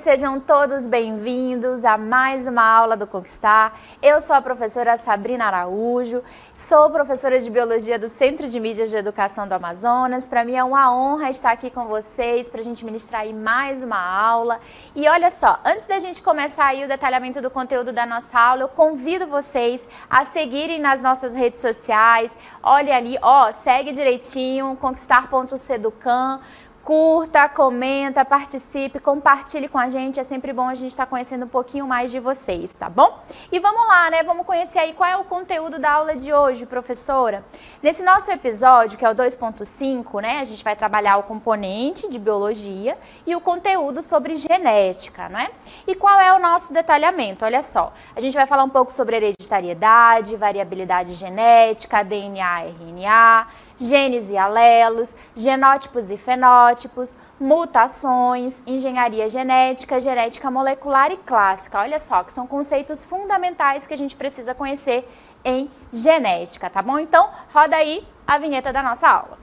sejam todos bem-vindos a mais uma aula do Conquistar. Eu sou a professora Sabrina Araújo, sou professora de Biologia do Centro de Mídias de Educação do Amazonas. Para mim é uma honra estar aqui com vocês para a gente ministrar aí mais uma aula. E olha só, antes da gente começar aí o detalhamento do conteúdo da nossa aula, eu convido vocês a seguirem nas nossas redes sociais. Olha ali, ó, segue direitinho, conquistar.seducam. Curta, comenta, participe, compartilhe com a gente, é sempre bom a gente estar conhecendo um pouquinho mais de vocês, tá bom? E vamos lá, né? Vamos conhecer aí qual é o conteúdo da aula de hoje, professora. Nesse nosso episódio, que é o 2.5, né? A gente vai trabalhar o componente de biologia e o conteúdo sobre genética, né? E qual é o nosso detalhamento? Olha só, a gente vai falar um pouco sobre hereditariedade, variabilidade genética, DNA, RNA, genes e alelos, genótipos e fenótipos, mutações, engenharia genética, genética molecular e clássica. Olha só, que são conceitos fundamentais que a gente precisa conhecer em genética, tá bom? Então, roda aí a vinheta da nossa aula.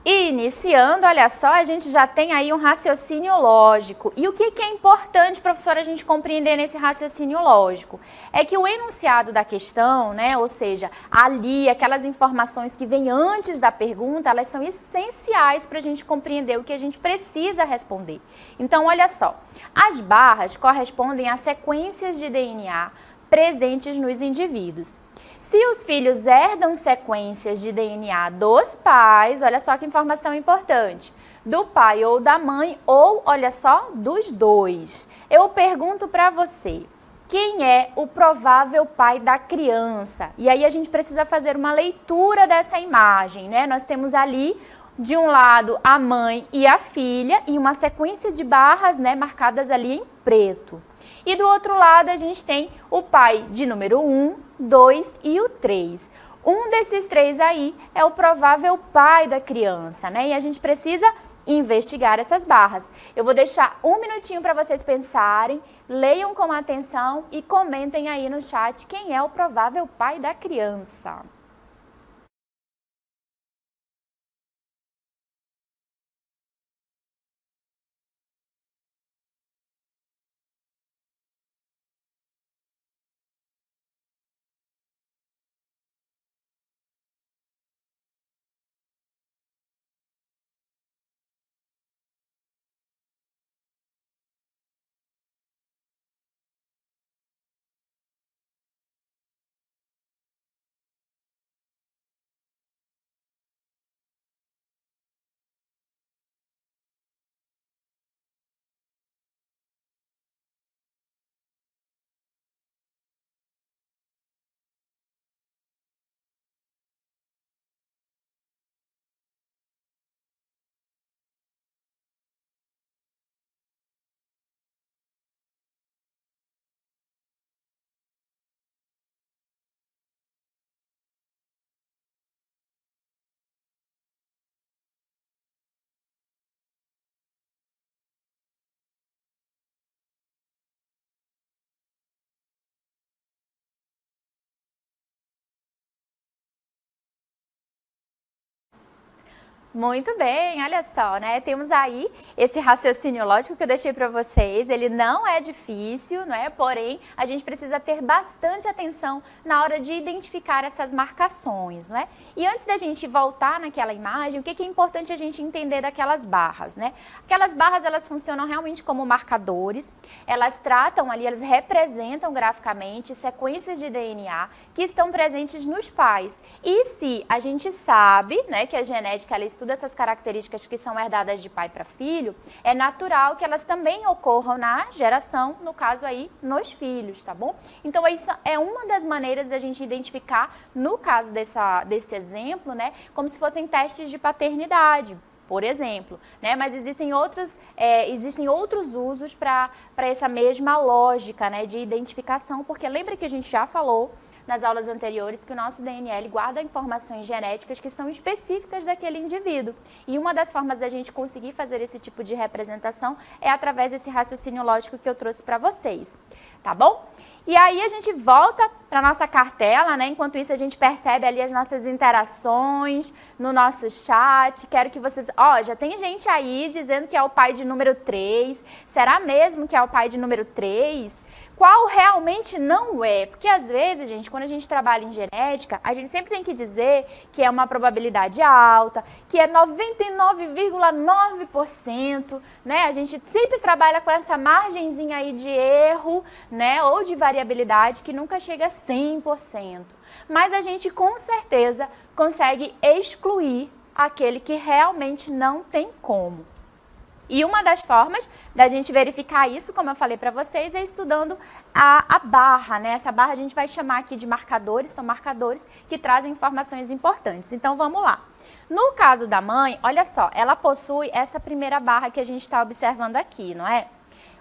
E iniciando, olha só, a gente já tem aí um raciocínio lógico. E o que é importante, professora, a gente compreender nesse raciocínio lógico? É que o enunciado da questão, né, ou seja, ali, aquelas informações que vêm antes da pergunta, elas são essenciais para a gente compreender o que a gente precisa responder. Então, olha só, as barras correspondem a sequências de DNA presentes nos indivíduos. Se os filhos herdam sequências de DNA dos pais, olha só que informação importante, do pai ou da mãe, ou, olha só, dos dois. Eu pergunto para você, quem é o provável pai da criança? E aí a gente precisa fazer uma leitura dessa imagem, né? Nós temos ali, de um lado, a mãe e a filha, e uma sequência de barras, né, marcadas ali em preto. E do outro lado a gente tem o pai de número 1, 2 e o 3. Um desses três aí é o provável pai da criança, né? E a gente precisa investigar essas barras. Eu vou deixar um minutinho para vocês pensarem, leiam com atenção e comentem aí no chat quem é o provável pai da criança. Muito bem, olha só, né? Temos aí esse raciocínio lógico que eu deixei para vocês. Ele não é difícil, né? Porém, a gente precisa ter bastante atenção na hora de identificar essas marcações, né? E antes da gente voltar naquela imagem, o que é importante a gente entender daquelas barras, né? Aquelas barras, elas funcionam realmente como marcadores. Elas tratam ali, elas representam graficamente sequências de DNA que estão presentes nos pais. E se a gente sabe, né, que a genética, ela estuda essas características que são herdadas de pai para filho, é natural que elas também ocorram na geração, no caso aí, nos filhos, tá bom? Então, isso é uma das maneiras da gente identificar, no caso desse exemplo, né, como se fossem testes de paternidade, por exemplo, né? Mas existem outros usos para essa mesma lógica, né, de identificação, porque lembra que a gente já falou nas aulas anteriores que o nosso DNL guarda informações genéticas que são específicas daquele indivíduo. E uma das formas da gente conseguir fazer esse tipo de representação é através desse raciocínio lógico que eu trouxe para vocês, tá bom? E aí a gente volta para a nossa cartela, né? Enquanto isso a gente percebe ali as nossas interações no nosso chat. Quero que vocês... Ó, já tem gente aí dizendo que é o pai de número 3. Será mesmo que é o pai de número 3? Qual realmente não é? Porque às vezes, gente, quando a gente trabalha em genética, a gente sempre tem que dizer que é uma probabilidade alta, que é 99,9%, né? A gente sempre trabalha com essa margenzinha aí de erro, né? Ou de variabilidade que nunca chega a 100%. Mas a gente com certeza consegue excluir aquele que realmente não tem como. E uma das formas da gente verificar isso, como eu falei para vocês, é estudando a barra, né? Essa barra a gente vai chamar aqui de marcadores, são marcadores que trazem informações importantes. Então, vamos lá. No caso da mãe, olha só, ela possui essa primeira barra que a gente está observando aqui, não é?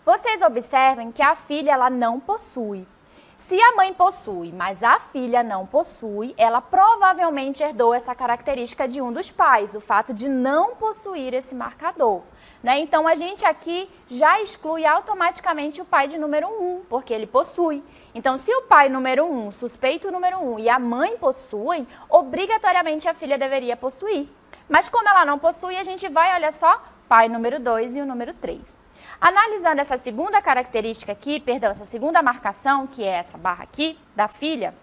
Vocês observem que a filha, ela não possui. Se a mãe possui, mas a filha não possui, ela provavelmente herdou essa característica de um dos pais, o fato de não possuir esse marcador. Né? Então, a gente aqui já exclui automaticamente o pai de número 1, porque ele possui. Então, se o pai número 1, suspeito número 1 e a mãe possuem, obrigatoriamente a filha deveria possuir. Mas como ela não possui, a gente vai, olha só, pai número 2 e o número 3. Analisando essa segunda característica aqui, perdão, essa segunda marcação, que é essa barra aqui, da filha,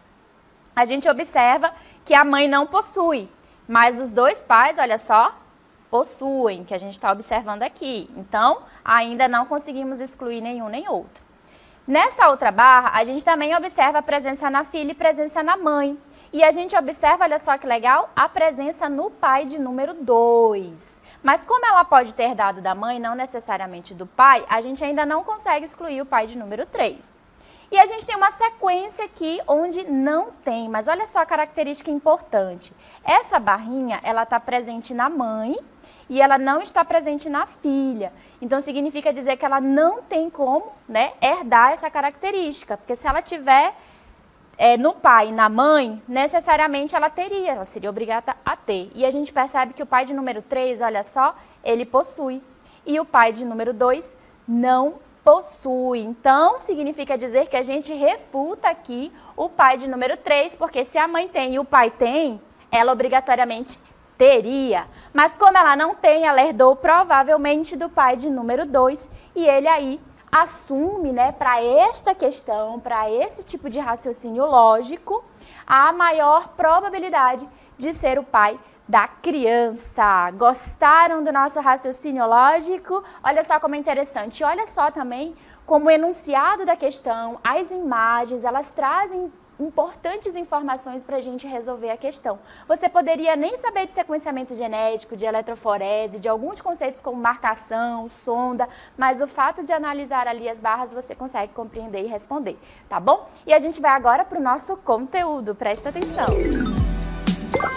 a gente observa que a mãe não possui, mas os dois pais, olha só, possuem, que a gente está observando aqui. Então, ainda não conseguimos excluir nenhum nem outro. Nessa outra barra, a gente também observa a presença na filha e presença na mãe. E a gente observa, olha só que legal, a presença no pai de número 2. Mas como ela pode ter dado da mãe, não necessariamente do pai, a gente ainda não consegue excluir o pai de número 3. E a gente tem uma sequência aqui onde não tem, mas olha só a característica importante. Essa barrinha, ela está presente na mãe e ela não está presente na filha. Então, significa dizer que ela não tem como, né, herdar essa característica, porque se ela tiver no pai e na mãe, necessariamente ela seria obrigada a ter. E a gente percebe que o pai de número 3, olha só, ele possui. E o pai de número 2 não possui. Então, significa dizer que a gente refuta aqui o pai de número 3, porque se a mãe tem e o pai tem, ela obrigatoriamente teria. Mas como ela não tem, ela herdou provavelmente do pai de número 2 e ele aí assume, né, para esta questão, para esse tipo de raciocínio lógico, a maior probabilidade de ser o pai da criança. Gostaram do nosso raciocínio lógico? Olha só como é interessante. Olha só também como o enunciado da questão, as imagens, elas trazem importantes informações para a gente resolver a questão. Você poderia nem saber de sequenciamento genético, de eletroforese, de alguns conceitos como marcação, sonda, mas o fato de analisar ali as barras você consegue compreender e responder, tá bom? E a gente vai agora para o nosso conteúdo, presta atenção.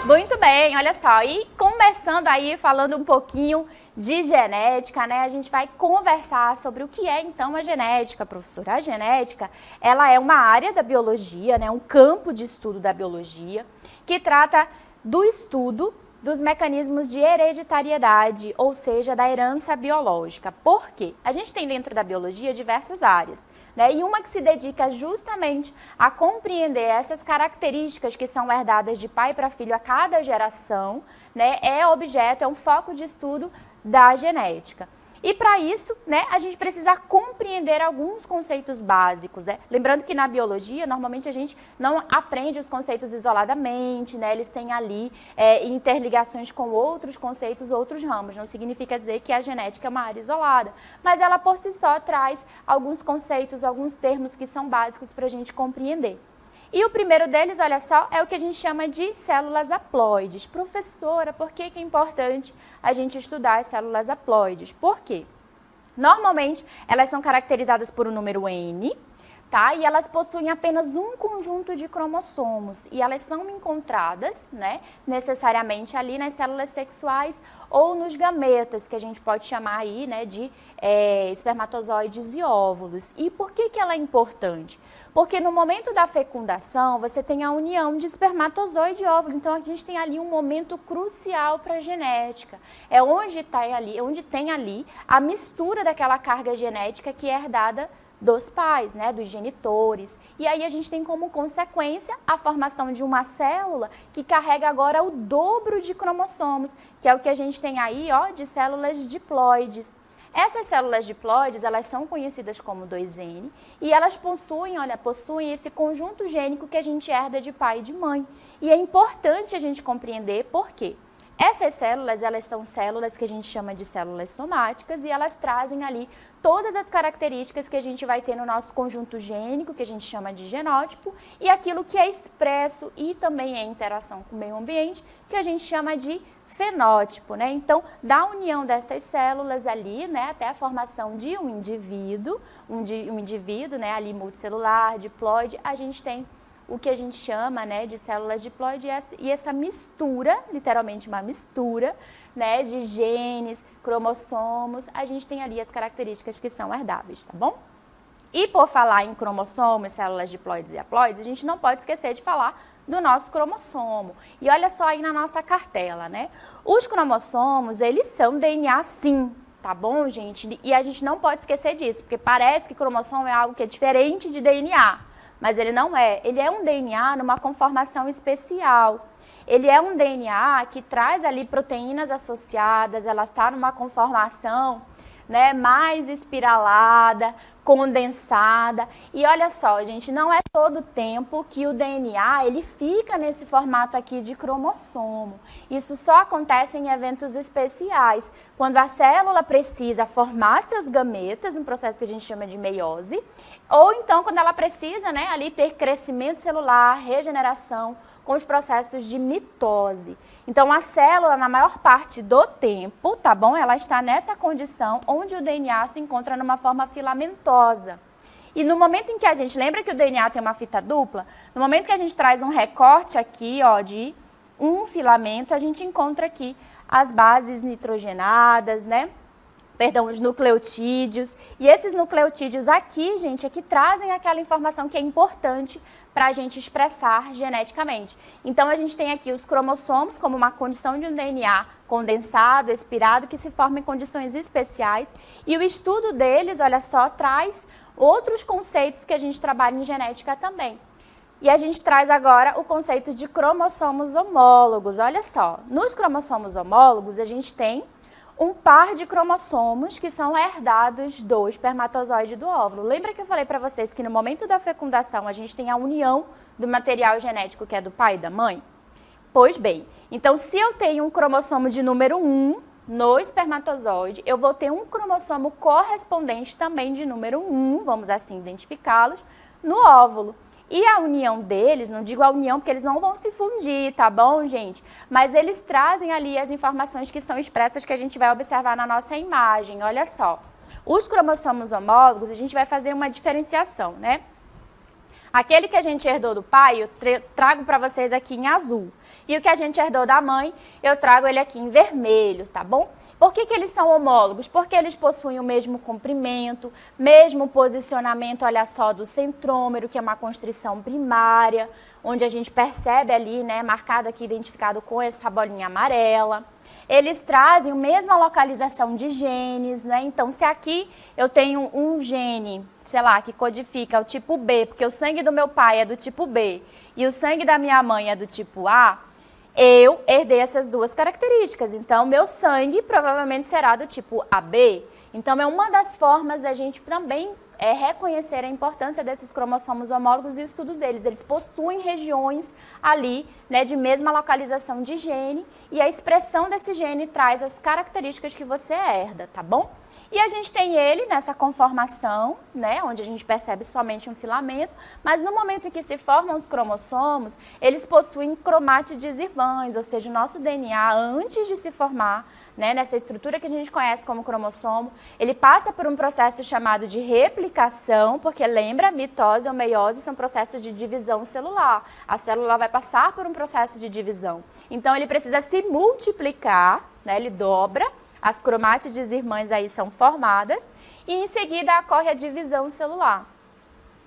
Muito bem, olha só, e começando aí, falando um pouquinho de genética, né, a gente vai conversar sobre o que é então a genética, professora. A genética, ela é uma área da biologia, né, um campo de estudo da biologia, que trata do estudo dos mecanismos de hereditariedade, ou seja, da herança biológica. Por quê? A gente tem dentro da biologia diversas áreas, né? E uma que se dedica justamente a compreender essas características que são herdadas de pai para filho a cada geração, né? É um foco de estudo da genética. E para isso, né, a gente precisa compreender alguns conceitos básicos, né? Lembrando que na biologia, normalmente a gente não aprende os conceitos isoladamente, né? Eles têm ali interligações com outros conceitos, outros ramos. Não significa dizer que a genética é uma área isolada, mas ela por si só traz alguns conceitos, alguns termos que são básicos para a gente compreender. E o primeiro deles, olha só, é o que a gente chama de células haploides. Professora, por que é importante a gente estudar as células haploides? Por quê? Normalmente, elas são caracterizadas por um número N, tá? E elas possuem apenas um conjunto de cromossomos e elas são encontradas, né, necessariamente ali nas células sexuais ou nos gametas, que a gente pode chamar aí, né, de espermatozoides e óvulos. E por que ela é importante? Porque no momento da fecundação, você tem a união de espermatozoide e óvulo, então a gente tem ali um momento crucial para a genética. É onde tem ali a mistura daquela carga genética que é herdada dos pais, né, dos genitores. E aí a gente tem como consequência a formação de uma célula que carrega agora o dobro de cromossomos, que é o que a gente tem aí, ó, de células diploides. Essas células diploides, elas são conhecidas como 2N e elas possuem esse conjunto gênico que a gente herda de pai e de mãe. E é importante a gente compreender por quê. Essas células, elas são células que a gente chama de células somáticas e elas trazem ali todas as características que a gente vai ter no nosso conjunto gênico, que a gente chama de genótipo, e aquilo que é expresso e também é interação com o meio ambiente, que a gente chama de fenótipo, né? Então, da união dessas células ali, né, até a formação de um indivíduo, né, ali multicelular, diploide, a gente tem o que a gente chama, né, de células diploide e essa mistura, literalmente uma mistura, né, de genes, cromossomos, a gente tem ali as características que são herdáveis, tá bom? E por falar em cromossomos, células diploides e haploides, a gente não pode esquecer de falar do nosso cromossomo. E olha só aí na nossa cartela, né? Os cromossomos, eles são DNA sim, tá bom, gente? E a gente não pode esquecer disso, porque parece que cromossomo é algo que é diferente de DNA. Mas ele não é. Ele é um DNA numa conformação especial. Ele é um DNA que traz ali proteínas associadas, ela está numa conformação, né, mais espiralada, condensada. E olha só, gente, não é todo tempo que o DNA ele fica nesse formato aqui de cromossomo. Isso só acontece em eventos especiais, quando a célula precisa formar seus gametas, um processo que a gente chama de meiose, ou então quando ela precisa, né, ali ter crescimento celular, regeneração, com os processos de mitose. Então, a célula, na maior parte do tempo, tá bom? Ela está nessa condição onde o DNA se encontra numa forma filamentosa. E no momento em que a gente, lembra que o DNA tem uma fita dupla? No momento que a gente traz um recorte aqui, ó, de um filamento, a gente encontra aqui as bases nitrogenadas, né? Perdão, os nucleotídeos. E esses nucleotídeos aqui, gente, é que trazem aquela informação que é importante para a gente expressar geneticamente. Então, a gente tem aqui os cromossomos como uma condição de um DNA condensado, expirado, que se forma em condições especiais. E o estudo deles, olha só, traz outros conceitos que a gente trabalha em genética também. E a gente traz agora o conceito de cromossomos homólogos. Olha só, nos cromossomos homólogos, a gente tem um par de cromossomos que são herdados do espermatozoide e do óvulo. Lembra que eu falei para vocês que no momento da fecundação a gente tem a união do material genético que é do pai e da mãe? Pois bem, então se eu tenho um cromossomo de número 1 no espermatozoide, eu vou ter um cromossomo correspondente também de número 1, vamos assim identificá-los, no óvulo. E a união deles, não digo a união porque eles não vão se fundir, tá bom, gente? Mas eles trazem ali as informações que são expressas que a gente vai observar na nossa imagem. Olha só, os cromossomos homólogos, a gente vai fazer uma diferenciação, né? Aquele que a gente herdou do pai, eu trago para vocês aqui em azul. E o que a gente herdou da mãe, eu trago ele aqui em vermelho, tá bom? Por que eles são homólogos? Porque eles possuem o mesmo comprimento, mesmo posicionamento, olha só, do centrômero, que é uma constrição primária, onde a gente percebe ali, né, marcado aqui, identificado com essa bolinha amarela. Eles trazem a mesma localização de genes, né? Então, se aqui eu tenho um gene, sei lá, que codifica o tipo B, porque o sangue do meu pai é do tipo B e o sangue da minha mãe é do tipo A, eu herdei essas duas características. Então, meu sangue provavelmente será do tipo AB. Então, é uma das formas da gente também reconhecer a importância desses cromossomos homólogos e o estudo deles. Eles possuem regiões ali, né, de mesma localização de gene e a expressão desse gene traz as características que você herda, tá bom? E a gente tem ele nessa conformação, né, onde a gente percebe somente um filamento, mas no momento em que se formam os cromossomos, eles possuem cromátides irmãs, ou seja, o nosso DNA, antes de se formar, né, nessa estrutura que a gente conhece como cromossomo, ele passa por um processo chamado de replicação, porque lembra, mitose ou meiose são processos de divisão celular. A célula vai passar por um processo de divisão. Então, ele precisa se multiplicar, né, ele dobra, as cromátides irmãs aí são formadas e em seguida ocorre a divisão celular.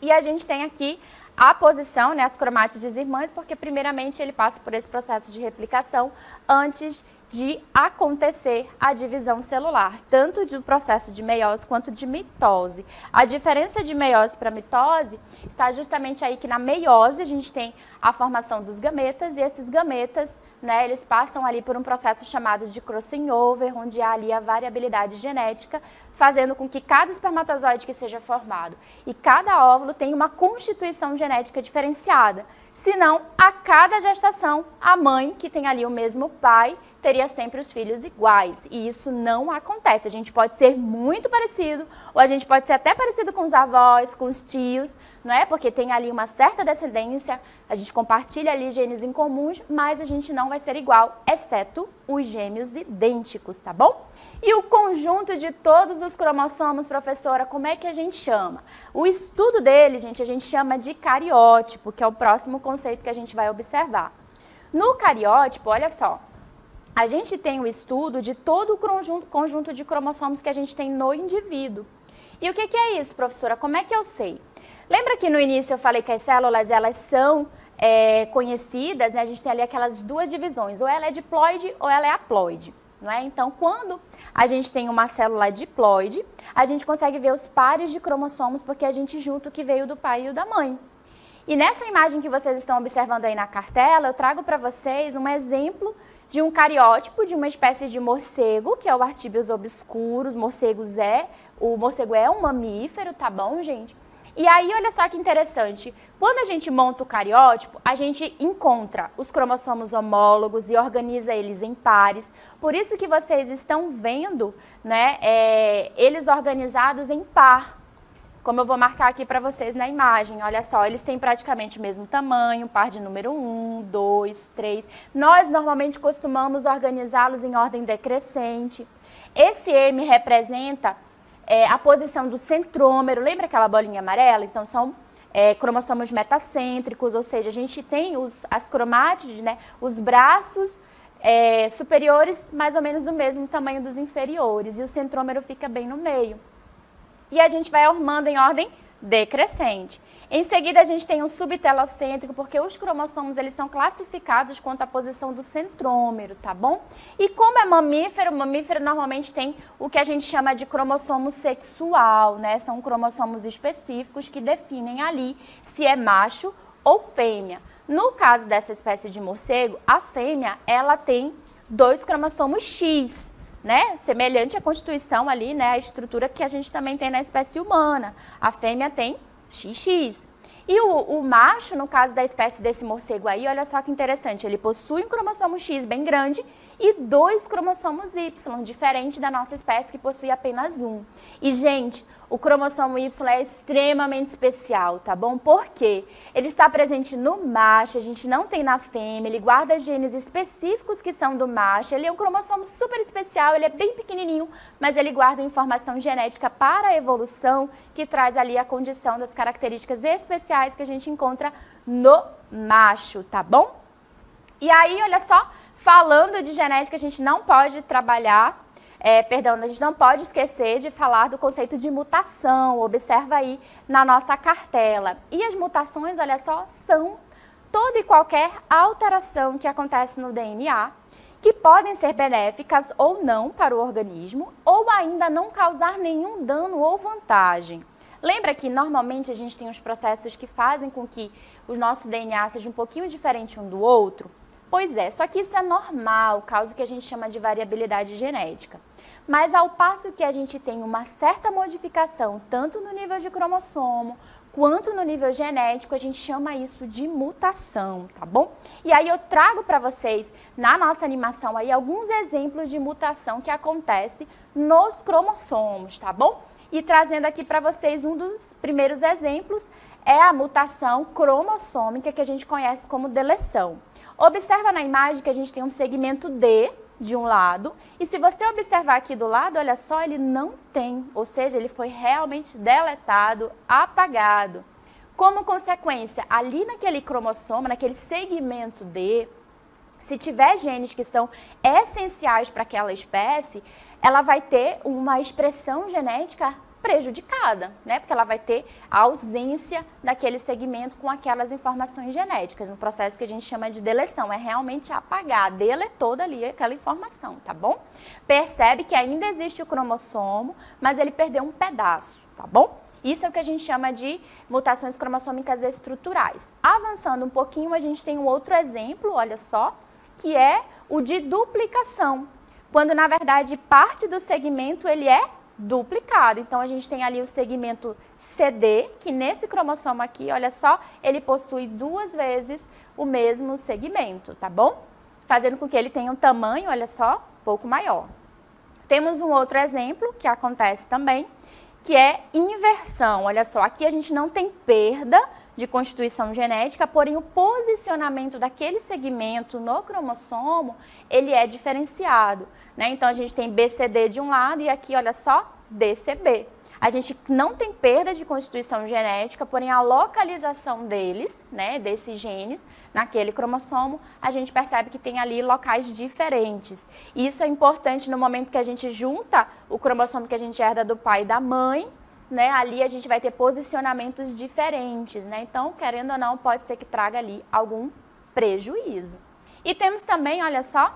E a gente tem aqui a posição, né, as cromátides irmãs, porque primeiramente ele passa por esse processo de replicação antes de acontecer a divisão celular, tanto do processo de meiose quanto de mitose. A diferença de meiose para mitose está justamente aí que na meiose a gente tem a formação dos gametas e esses gametas, né, eles passam ali por um processo chamado de crossing over, onde há ali a variabilidade genética, fazendo com que cada espermatozoide que seja formado e cada óvulo tenha uma constituição genética diferenciada. Senão, a cada gestação, a mãe, que tem ali o mesmo pai, teria sempre os filhos iguais. E isso não acontece. A gente pode ser muito parecido, ou a gente pode ser até parecido com os avós, com os tios, não é? Porque tem ali uma certa descendência, a gente compartilha ali genes em comuns, mas a gente não vai ser igual, exceto os gêmeos idênticos, tá bom? E o conjunto de todos os cromossomos, professora, como é que a gente chama? O estudo dele, gente, a gente chama de cariótipo, que é o próximo conceito que a gente vai observar. No cariótipo, olha só, a gente tem o estudo de todo o conjunto de cromossomos que a gente tem no indivíduo. E o que é isso, professora? Como é que eu sei? Lembra que no início eu falei que as células, elas são conhecidas, né? A gente tem ali aquelas duas divisões, ou ela é diploide ou ela é haploide, não é? Então, quando a gente tem uma célula diploide, a gente consegue ver os pares de cromossomos, porque a gente junta o que veio do pai e o da mãe. E nessa imagem que vocês estão observando aí na cartela, eu trago para vocês um exemplo de um cariótipo de uma espécie de morcego, que é o Artibius obscurus. O morcego é um mamífero, tá bom, gente? E aí, olha só que interessante, quando a gente monta o cariótipo, a gente encontra os cromossomos homólogos e organiza eles em pares. Por isso que vocês estão vendo, né, eles organizados em par. Como eu vou marcar aqui para vocês na imagem, olha só, eles têm praticamente o mesmo tamanho, par de número 1, 2, 3. Nós normalmente costumamos organizá-los em ordem decrescente. Esse M representa a posição do centrômero, lembra aquela bolinha amarela? Então são cromossomos metacêntricos, ou seja, a gente tem as cromátides, né, os braços superiores mais ou menos do mesmo tamanho dos inferiores, e o centrômero fica bem no meio. E a gente vai arrumando em ordem decrescente. Em seguida, a gente tem um subtelocêntrico, porque os cromossomos eles são classificados quanto à posição do centrômero, tá bom? E como é mamífero, o mamífero normalmente tem o que a gente chama de cromossomo sexual, né? São cromossomos específicos que definem ali se é macho ou fêmea. No caso dessa espécie de morcego, a fêmea, ela tem 2 cromossomos X, né? Semelhante à constituição ali, né? A estrutura que a gente também tem na espécie humana. A fêmea tem XX. E o macho, no caso da espécie desse morcego aí, olha só que interessante, ele possui um cromossomo X bem grande e 2 cromossomos Y, diferente da nossa espécie que possui apenas 1. E, gente, o cromossomo Y é extremamente especial, tá bom? Por quê? Ele está presente no macho, a gente não tem na fêmea, ele guarda genes específicos que são do macho, ele é um cromossomo super especial, ele é bem pequenininho, mas ele guarda informação genética para a evolução, que traz ali a condição das características especiais que a gente encontra no macho, tá bom? E aí, olha só, falando de genética, a gente não pode trabalhar, a gente não pode esquecer de falar do conceito de mutação, observa aí na nossa cartela. E as mutações, olha só, são toda e qualquer alteração que acontece no DNA, que podem ser benéficas ou não para o organismo, ou ainda não causar nenhum dano ou vantagem. Lembra que normalmente a gente tem os processos que fazem com que o nosso DNA seja um pouquinho diferente um do outro? Pois é, só que isso é normal, causa o que a gente chama de variabilidade genética. Mas ao passo que a gente tem uma certa modificação, tanto no nível de cromossomo, quanto no nível genético, a gente chama isso de mutação, tá bom? E aí eu trago para vocês, na nossa animação aí, alguns exemplos de mutação que acontece nos cromossomos, tá bom? E trazendo aqui para vocês um dos primeiros exemplos, é a mutação cromossômica, que a gente conhece como deleção. Observa na imagem que a gente tem um segmento D de um lado, e se você observar aqui do lado, olha só, ele não tem, ou seja, ele foi realmente deletado, apagado. Como consequência, ali naquele cromossomo, naquele segmento D, se tiver genes que são essenciais para aquela espécie, ela vai ter uma expressão genética prejudicada, né? Porque ela vai ter a ausência daquele segmento com aquelas informações genéticas, no processo que a gente chama de deleção, é realmente apagar, deletou dali aquela informação, tá bom? Percebe que ainda existe o cromossomo, mas ele perdeu um pedaço, tá bom? Isso é o que a gente chama de mutações cromossômicas estruturais. Avançando um pouquinho, a gente tem um outro exemplo, olha só, que é o de duplicação, quando na verdade parte do segmento ele é duplicado. Então a gente tem ali o segmento CD, que nesse cromossomo aqui, olha só, ele possui 2 vezes o mesmo segmento, tá bom? Fazendo com que ele tenha um tamanho, olha só, um pouco maior. Temos um outro exemplo que acontece também, que é inversão. Olha só, aqui a gente não tem perda de constituição genética, porém o posicionamento daquele segmento no cromossomo, ele é diferenciado, né? Então a gente tem BCD de um lado e aqui, olha só, DCB. A gente não tem perda de constituição genética, porém a localização deles, né, desses genes, naquele cromossomo, a gente percebe que tem ali locais diferentes. Isso é importante no momento que a gente junta o cromossomo que a gente herda do pai e da mãe, né, ali a gente vai ter posicionamentos diferentes, né? Então, querendo ou não, pode ser que traga ali algum prejuízo. E temos também, olha só,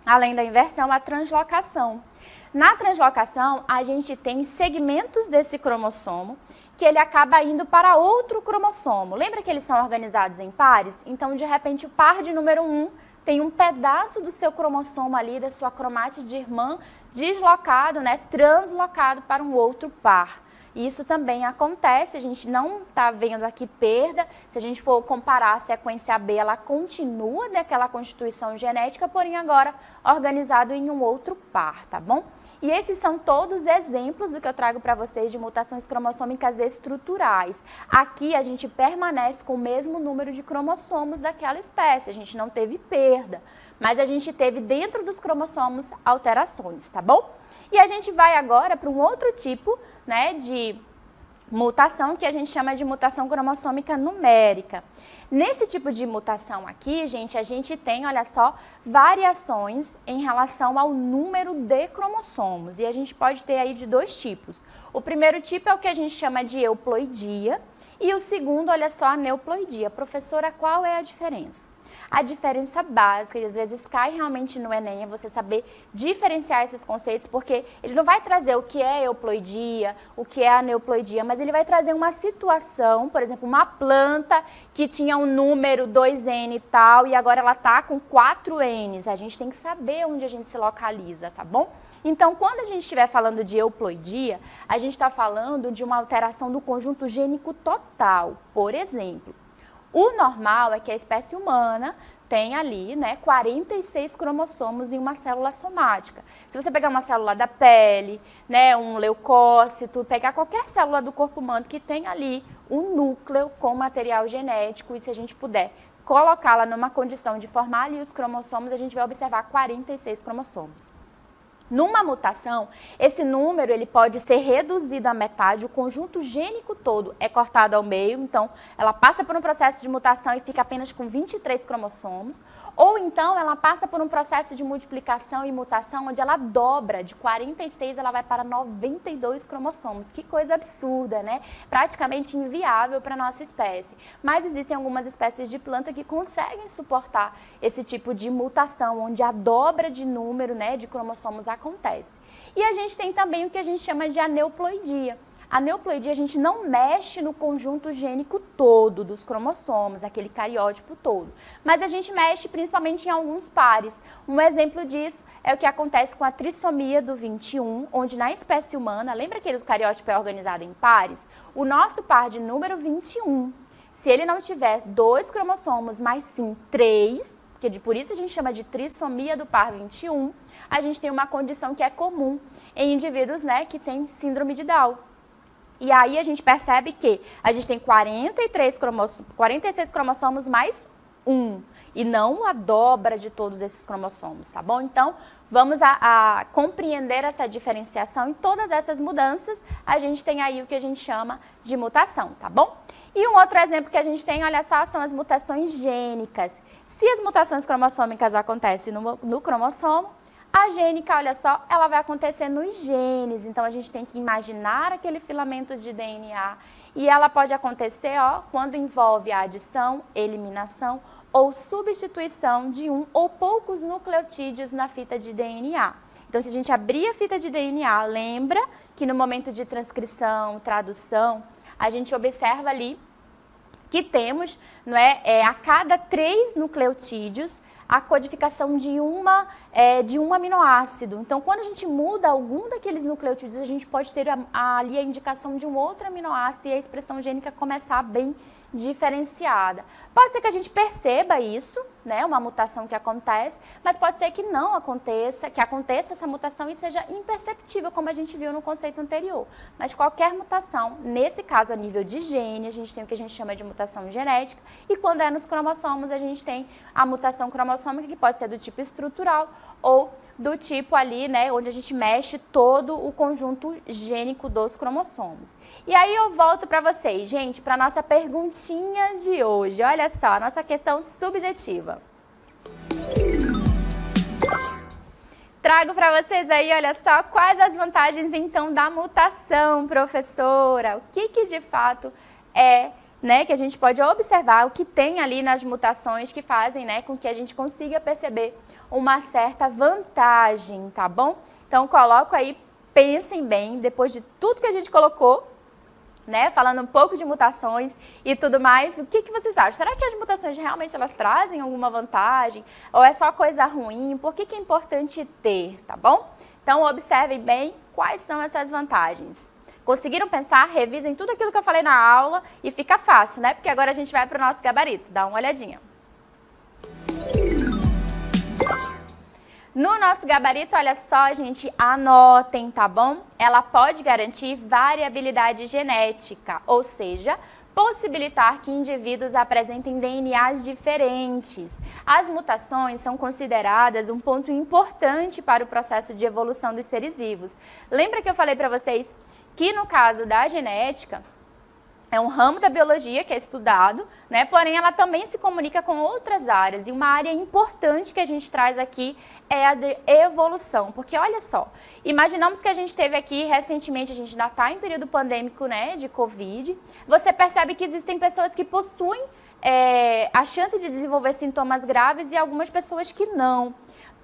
além da inversão, a translocação. Na translocação, a gente tem segmentos desse cromossomo que ele acaba indo para outro cromossomo. Lembra que eles são organizados em pares? Então, de repente, o par de número 1 tem um pedaço do seu cromossomo ali, da sua cromátide irmã, deslocado, né, translocado para um outro par. Isso também acontece, a gente não está vendo aqui perda. Se a gente for comparar a sequência B, ela continua daquela constituição genética, porém agora organizado em um outro par, tá bom? E esses são todos exemplos do que eu trago para vocês de mutações cromossômicas estruturais. Aqui a gente permanece com o mesmo número de cromossomos daquela espécie, a gente não teve perda, mas a gente teve dentro dos cromossomos alterações, tá bom? E a gente vai agora para um outro tipo, né, de mutação que a gente chama de mutação cromossômica numérica. Nesse tipo de mutação aqui, gente, a gente tem, olha só, variações em relação ao número de cromossomos. E a gente pode ter aí de 2 tipos. O primeiro tipo é o que a gente chama de euploidia e o segundo, olha só, a neuploidia. Professora, qual é a diferença? A diferença básica, e às vezes cai realmente no Enem, é você saber diferenciar esses conceitos, porque ele não vai trazer o que é euploidia, o que é a neuploidia, mas ele vai trazer uma situação, por exemplo, uma planta que tinha um número 2N e tal, e agora ela está com 4Ns. A gente tem que saber onde a gente se localiza, tá bom? Então, quando a gente estiver falando de euploidia, a gente está falando de uma alteração do conjunto gênico total. Por exemplo, o normal é que a espécie humana tem ali, né, 46 cromossomos em uma célula somática. Se você pegar uma célula da pele, né, um leucócito, pegar qualquer célula do corpo humano que tem ali um núcleo com material genético, e se a gente puder colocá-la numa condição de formar ali os cromossomos, a gente vai observar 46 cromossomos. Numa mutação, esse número ele pode ser reduzido à metade, o conjunto gênico todo é cortado ao meio, então ela passa por um processo de mutação e fica apenas com 23 cromossomos, ou então ela passa por um processo de multiplicação e mutação onde ela dobra, de 46 ela vai para 92 cromossomos. Que coisa absurda, né? Praticamente inviável para a nossa espécie. Mas existem algumas espécies de planta que conseguem suportar esse tipo de mutação, onde a dobra de número, né, de cromossomos acontece. E a gente tem também o que a gente chama de aneuploidia. A neuploidia, a gente não mexe no conjunto gênico todo dos cromossomos, aquele cariótipo todo, mas a gente mexe principalmente em alguns pares. Um exemplo disso é o que acontece com a trissomia do 21, onde na espécie humana, lembra que o cariótipo é organizado em pares? O nosso par de número 21, se ele não tiver 2 cromossomos, mas sim 3, porque por isso a gente chama de trissomia do par 21, a gente tem uma condição que é comum em indivíduos, né, que têm síndrome de Down. E aí a gente percebe que a gente tem 46 cromossomos mais 1, e não a dobra de todos esses cromossomos, tá bom? Então, vamos a compreender essa diferenciação e todas essas mudanças, a gente tem aí o que a gente chama de mutação, tá bom? E um outro exemplo que a gente tem, olha só, são as mutações gênicas. Se as mutações cromossômicas acontecem no cromossomo, A gênica, olha só, ela vai acontecer nos genes, então a gente tem que imaginar aquele filamento de DNA e ela pode acontecer, ó, quando envolve a adição, eliminação ou substituição de um ou poucos nucleotídeos na fita de DNA. Então, se a gente abrir a fita de DNA, lembra que no momento de transcrição, tradução, a gente observa ali que temos, não é, a cada 3 nucleotídeos, a codificação de um aminoácido. Então, quando a gente muda algum daqueles nucleotídeos, a gente pode ter ali a indicação de um outro aminoácido e a expressão gênica começar bem diferenciada. Pode ser que a gente perceba isso, né, uma mutação que acontece, mas pode ser que não aconteça, que aconteça essa mutação e seja imperceptível, como a gente viu no conceito anterior. Mas qualquer mutação, nesse caso a nível de gene, a gente tem o que a gente chama de mutação genética, e quando é nos cromossomos, a gente tem a mutação cromossômica, que pode ser do tipo estrutural ou do tipo ali, né, onde a gente mexe todo o conjunto gênico dos cromossomos. E aí eu volto para vocês, gente, para nossa perguntinha de hoje. Olha só, a nossa questão subjetiva. Trago para vocês aí, olha só, quais as vantagens então da mutação, professora? O que de fato é, né, que a gente pode observar, o que tem ali nas mutações que fazem, né, com que a gente consiga perceber uma certa vantagem, tá bom? Então, coloco aí, pensem bem, depois de tudo que a gente colocou, né, falando um pouco de mutações e tudo mais, o que vocês acham? Será que as mutações realmente elas trazem alguma vantagem? Ou é só coisa ruim? Por que é importante ter, tá bom? Então, observem bem quais são essas vantagens. Conseguiram pensar? Revisem tudo aquilo que eu falei na aula e fica fácil, né? Porque agora a gente vai para o nosso gabarito. Dá uma olhadinha. No nosso gabarito, olha só, gente, anotem, tá bom? Ela pode garantir variabilidade genética, ou seja, possibilitar que indivíduos apresentem DNAs diferentes. As mutações são consideradas um ponto importante para o processo de evolução dos seres vivos. Lembra que eu falei para vocês que no caso da genética, é um ramo da biologia que é estudado, né? Porém, ela também se comunica com outras áreas. E uma área importante que a gente traz aqui é a de evolução. Porque, olha só, imaginamos que a gente teve aqui recentemente, a gente ainda está em período pandêmico, né, de Covid. Você percebe que existem pessoas que possuem a chance de desenvolver sintomas graves e algumas pessoas que não.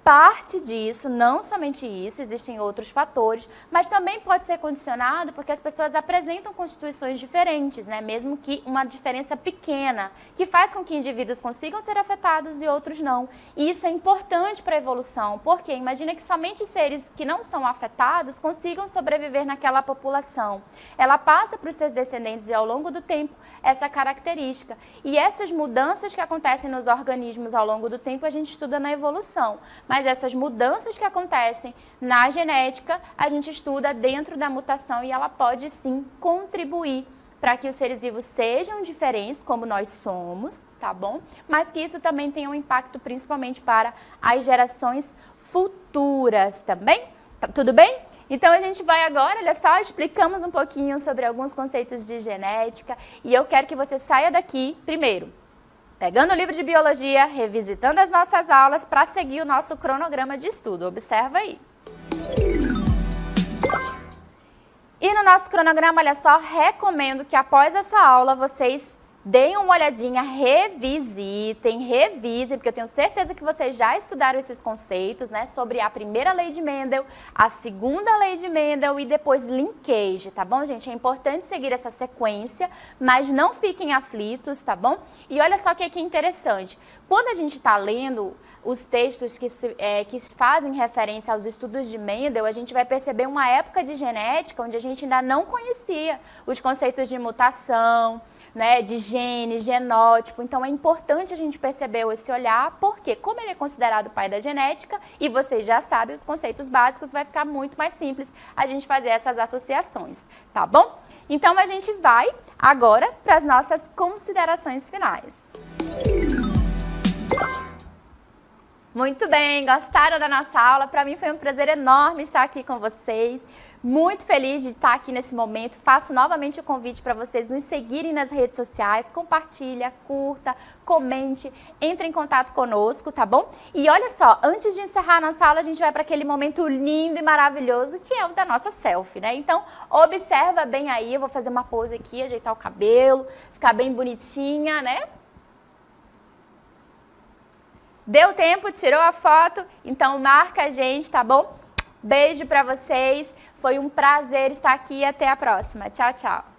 Parte disso, não somente isso, existem outros fatores, mas também pode ser condicionado porque as pessoas apresentam constituições diferentes, né? Mesmo que uma diferença pequena, que faz com que indivíduos consigam ser afetados e outros não. E isso é importante para a evolução, porque imagina que somente seres que não são afetados consigam sobreviver naquela população. Ela passa para os seus descendentes e ao longo do tempo essa característica. E essas mudanças que acontecem nos organismos ao longo do tempo a gente estuda na evolução. Mas essas mudanças que acontecem na genética, a gente estuda dentro da mutação e ela pode sim contribuir para que os seres vivos sejam diferentes, como nós somos, tá bom? Mas que isso também tenha um impacto principalmente para as gerações futuras também. Tá tudo bem? Então a gente vai agora, olha só, explicamos um pouquinho sobre alguns conceitos de genética e eu quero que você saia daqui, primeiro, pegando o livro de biologia, revisitando as nossas aulas para seguir o nosso cronograma de estudo. Observa aí. E no nosso cronograma, olha só, recomendo que após essa aula vocês deem uma olhadinha, revisem, porque eu tenho certeza que vocês já estudaram esses conceitos, né, sobre a primeira lei de Mendel, a segunda lei de Mendel e depois linkage, tá bom, gente? É importante seguir essa sequência, mas não fiquem aflitos, tá bom? E olha só que aqui é interessante, quando a gente está lendo os textos que fazem referência aos estudos de Mendel, a gente vai perceber uma época de genética onde a gente ainda não conhecia os conceitos de mutação, né, de gene, genótipo. Então é importante a gente perceber esse olhar, porque como ele é considerado o pai da genética, e vocês já sabem os conceitos básicos, vai ficar muito mais simples a gente fazer essas associações, tá bom? Então a gente vai agora para as nossas considerações finais. Muito bem, gostaram da nossa aula? Para mim foi um prazer enorme estar aqui com vocês. Muito feliz de estar aqui nesse momento. Faço novamente o convite para vocês nos seguirem nas redes sociais. Compartilha, curta, comente, entre em contato conosco, tá bom? E olha só, antes de encerrar a nossa aula, a gente vai para aquele momento lindo e maravilhoso que é o da nossa selfie, né? Então, observa bem aí, eu vou fazer uma pose aqui, ajeitar o cabelo, ficar bem bonitinha, né? Deu tempo, tirou a foto, então marca a gente, tá bom? Beijo pra vocês, foi um prazer estar aqui e até a próxima. Tchau, tchau.